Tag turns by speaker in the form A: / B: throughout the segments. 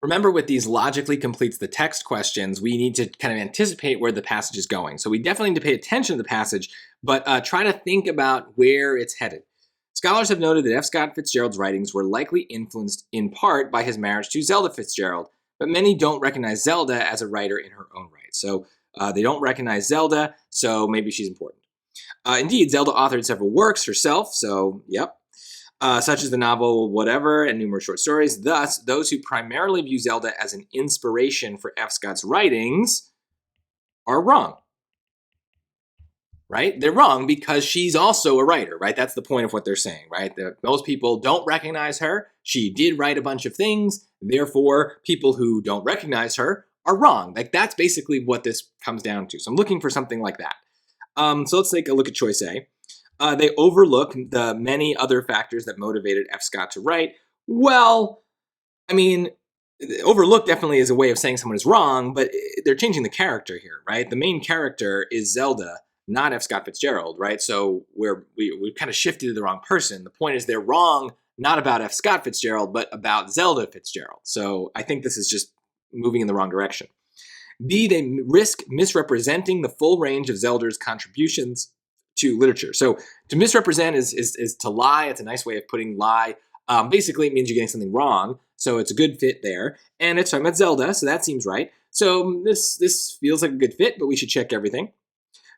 A: Remember, with these logically completes the text questions, we need to kind of anticipate where the passage is going. So we definitely need to pay attention to the passage, but try to think about where it's headed. Scholars have noted that F. Scott Fitzgerald's writings were likely influenced in part by his marriage to Zelda Fitzgerald, but many don't recognize Zelda as a writer in her own right. So they don't recognize Zelda, so maybe she's important. Indeed, Zelda authored several works herself, so yep. Such as the novel Whatever and numerous short stories. Thus, those who primarily view Zelda as an inspiration for F. Scott's writings are wrong. Right? They're wrong because she's also a writer, right? That's the point of what they're saying, right? Most people don't recognize her. She did write a bunch of things. Therefore, people who don't recognize her are wrong. Like, that's basically what this comes down to. So I'm looking for something like that. So let's take a look at choice A. They overlook the many other factors that motivated F. Scott to write. Well, I mean, overlook definitely is a way of saying someone is wrong, but they're changing the character here, right? The main character is Zelda, not F. Scott Fitzgerald, right? So we've kind of shifted to the wrong person. The point is they're wrong, not about F. Scott Fitzgerald, but about Zelda Fitzgerald. So I think this is just moving in the wrong direction. B, they risk misrepresenting the full range of Zelda's contributions to literature. So to misrepresent is to lie. It's a nice way of putting lie. Basically, it means you're getting something wrong. So it's a good fit there. And it's talking about Zelda, so that seems right. So this feels like a good fit, but we should check everything.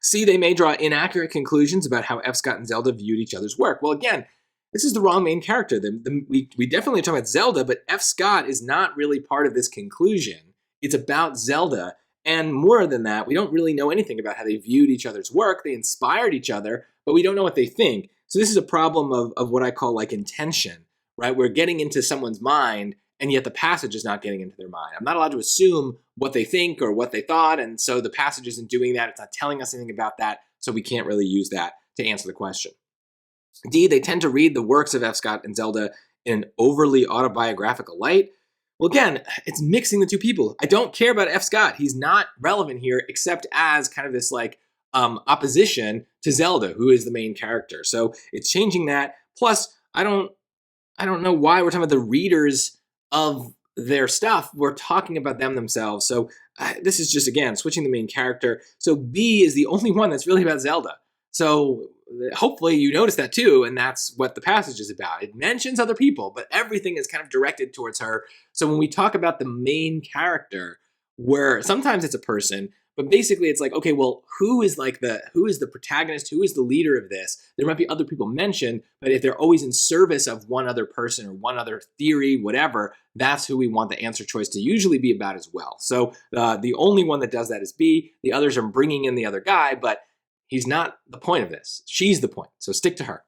A: C, they may draw inaccurate conclusions about how F. Scott and Zelda viewed each other's work. Well, again, this is the wrong main character. We definitely talk about Zelda, but F. Scott is not really part of this conclusion. It's about Zelda. And more than that, we don't really know anything about how they viewed each other's work. They inspired each other, but we don't know what they think. So this is a problem of what I call like intention, right? We're getting into someone's mind, and yet the passage is not getting into their mind. I'm not allowed to assume what they think or what they thought, and so the passage isn't doing that. It's not telling us anything about that, so we can't really use that to answer the question. D, they tend to read the works of F. Scott and Zelda in an overly autobiographical light. Well, again, it's mixing the two people. I don't care about F. Scott. He's not relevant here except as kind of this like opposition to Zelda, who is the main character. So it's changing that. Plus, I don't know why we're talking about the readers of their stuff. We're talking about them themselves. So this is just, again, switching the main character. So B is the only one that's really about Zelda. So hopefully you notice that too, and that's what the passage is about. It mentions other people, but everything is kind of directed towards her. So when we talk about the main character, where sometimes it's a person, but basically it's like, okay, well, who is the protagonist? Who is the leader of this? There might be other people mentioned, but if they're always in service of one other person or one other theory, whatever, that's who we want the answer choice to usually be about as well. So the only one that does that is B. The others are bringing in the other guy, but he's not the point of this. She's the point. So stick to her.